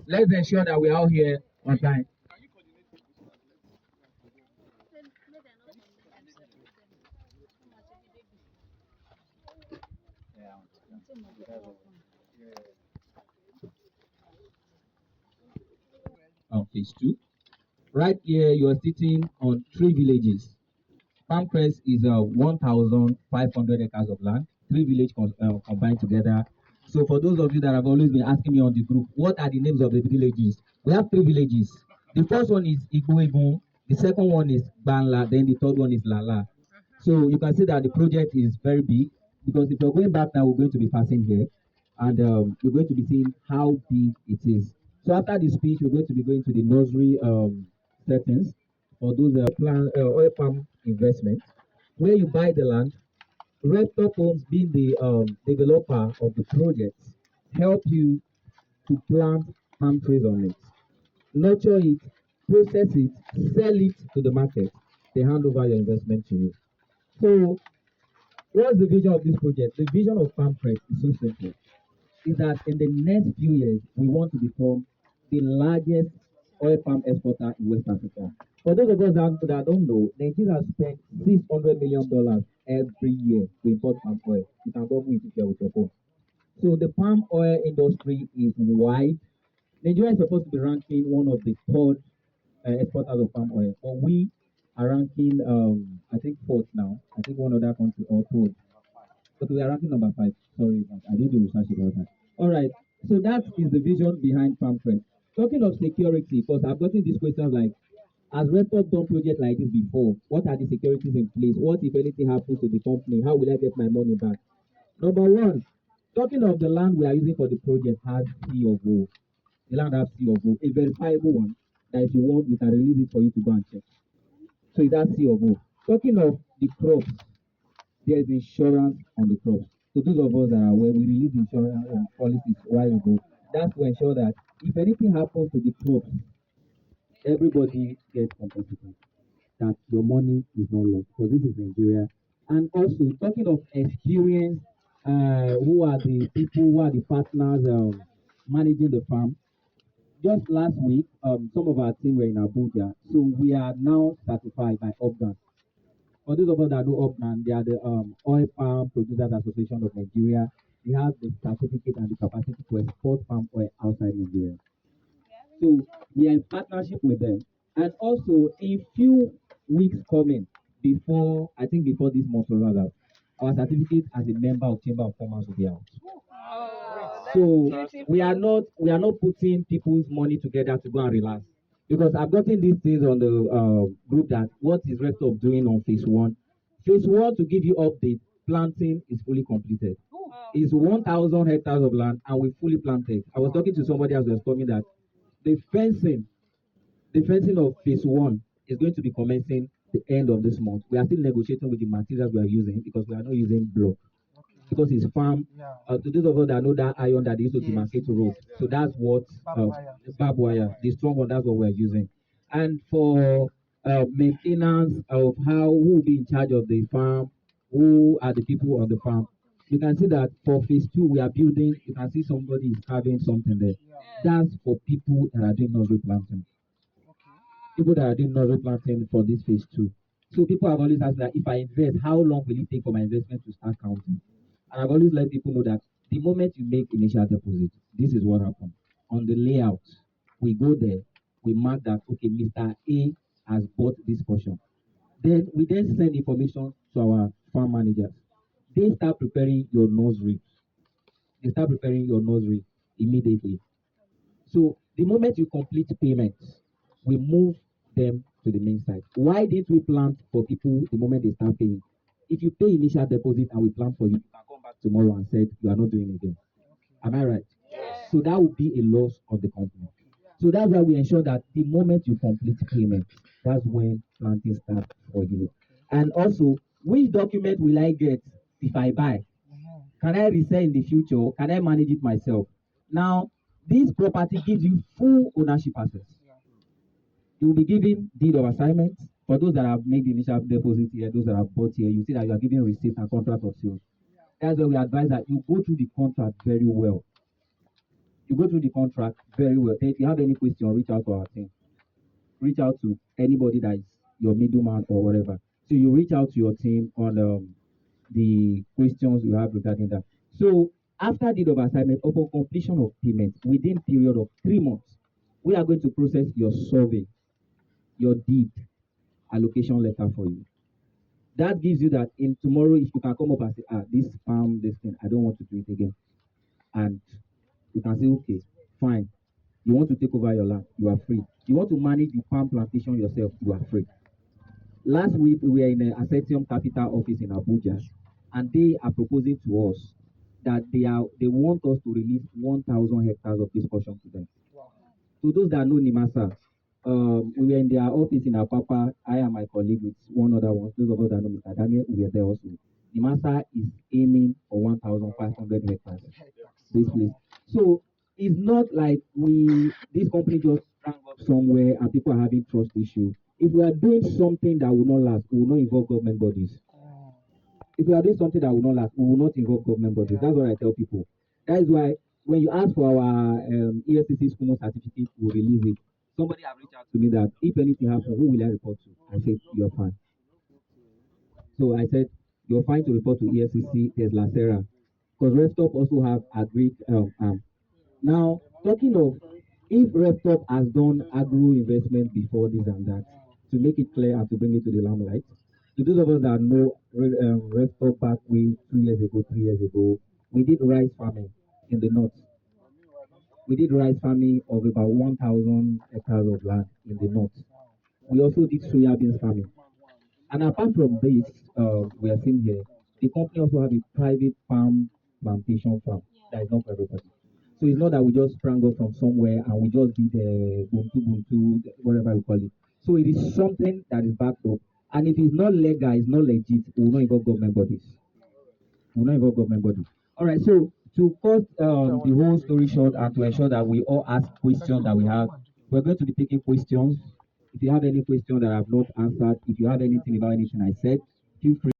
let's ensure that we are all here on time. Phase 2. Right here, you are sitting on 3 villages. Crest is 1,500 acres of land, 3 villages combined together. So for those of you that have always been asking me on the group, what are the names of the villages? We have 3 villages. The first one is Igbo, the second one is Banla, then the third one is Lala. So you can see that the project is very big, because if you're going back now, we're going to be passing here, and you're going to be seeing how big it is. So after the speech, we're going to be going to the nursery settings for those oil palm investment, where you buy the land. Redtop Homes, being the developer of the project, help you to plant palm trees on it, nurture it, process it, sell it to the market. They hand over your investment to you. So, what's the vision of this project? The vision of Farm Crest is so simple. Is that in the next few years, we want to become the largest oil palm exporter in West Africa. For those of us that don't know, Nigeria spends $600 million every year to import palm oil. You can Google it if you're with your phone. So the palm oil industry is wide. Nigeria is supposed to be ranking one of the third exporters of palm oil, but we are ranking, I think, fourth now. I think one other country or third. But we are ranking number 5. Sorry, I did the research about that. All right. So that is the vision behind Farm Crest. Talking of security, because I've gotten these questions like, has Redtop done projects like this before? What are the securities in place? What if anything happens to the company? How will I get my money back? Number one, talking of the land we are using for the project has C of O. The land has C of O, a verifiable one that if you want, we can release it for you to go and check. So it has C of O. Talking of the crops, there is insurance on the crops. So those of us that are aware, we release insurance policies a while ago. That's to ensure that if anything happens to the crops, everybody gets compensated. That your money is not lost, because this is Nigeria. And also talking of experience, who are the people, who are the partners managing the farm? Just last week, some of our team were in Abuja, so we are now certified by Updan. For those of us that know Updan, they are the Oil Palm Producers Association of Nigeria. They have the certificate and the capacity to export palm oil outside Nigeria. So we are in partnership with them. And also, a few weeks coming before, I think before this month runs out, our certificate as a member of Chamber of Commerce will be out. So we are not putting people's money together to go and relax. Because I've gotten these things on the group that what is Redtop doing on phase 1. Phase 1, to give you update, planting is fully completed. It's 1,000 hectares of land and we fully planted. I was talking to somebody else who was telling me that the fencing of phase 1 is going to be commencing the end of this month. We are still negotiating with the materials we are using, because we are not using block. Because it's farm. To those of us that know that iron that they used to demarcate the road. So that's what barbed wire, the strong one, that's what we're using. And for maintenance of who will be in charge of the farm, who are the people on the farm, you can see that for phase 2 we are building. You can see somebody is carving something there. That's for people that are doing nursery planting. People that are doing nursery planting for this phase 2. So people have always asked that if I invest, how long will it take for my investment to start counting? And I've always let people know that the moment you make initial deposit, this is what happens. On the layout, we go there, we mark that, okay, Mr. A has bought this portion. Then we send information to our farm managers. They start preparing your nursery. They start preparing your nursery immediately. So the moment you complete payments, we move them to the main site. Why didn't we plant for people the moment they start paying? If you pay initial deposit and we plant for you, you can come back tomorrow and say you are not doing it again. Am I right? Yes. So that would be a loss of the company. So that's why we ensure that the moment you complete payment, that's when planting starts for you. And also, which document will I get if I buy? Can I resell in the future? Can I manage it myself? Now, this property gives you full ownership access. You will be given deed of assignment. For those that have made the initial deposit here, those that have bought here, you see that you are given receipt and contract of sales. That's why we advise that you go through the contract very well. You go through the contract very well. Then if you have any question, reach out to our team. Reach out to anybody that is your middleman or whatever. So you reach out to your team on the questions you have regarding that. So after deed of assignment, upon completion of payment within period of 3 months, we are going to process your survey, your deed allocation letter for you. That gives you that in tomorrow, if you can come up and say, this farm, this thing, I don't want to do it again. And you can say, okay, fine. You want to take over your land, you are free. You want to manage the palm plantation yourself, you are free. Last week, we were in the Ascentium Capital office in Abuja, and they are proposing to us that they want us to release 1,000 hectares of this portion to them. To those that know Nimasa, we were in their office in Apapa. I and my colleague with one other one. Those of us that know Mr. Daniel, we were there also. Nimasa is aiming for 1,500 hectares. This place. So it's not like this company just sprang up somewhere and people are having trust issue. If we are doing something that will not last, we will not involve government bodies. If we are doing something that will not last, we will not involve government bodies. That's what I tell people. That is why when you ask for our EFCC school certificate, we release it. Somebody have reached out to me that if anything happens, who will I report to? I said, you're fine. So I said, you're fine to report to EFCC, there's Lacera. Because RefTop also have agreed. Now, talking of if RefTop has done agro investment before this and that, to make it clear and to bring it to the limelight, to those of us that know RefTop back way 2 years ago, 3 years ago, we did rice farming in the north. We did rice farming of about 1,000 hectares of land in the north. We also did soya beans farming. And apart from this, we are seeing here, the company also have a private farm plantation farm that is not for everybody. So it's not that we just sprang up from somewhere and we just did buntu, whatever we call it. So it is something that is backed up. And if it's not legal, it's not legit, we will not involve government bodies. We will not involve government bodies. All right, so to cut the whole story short and to ensure that we all ask questions that we have, we're going to be taking questions. If you have any question that I have not answered, if you have anything about anything I said, feel free.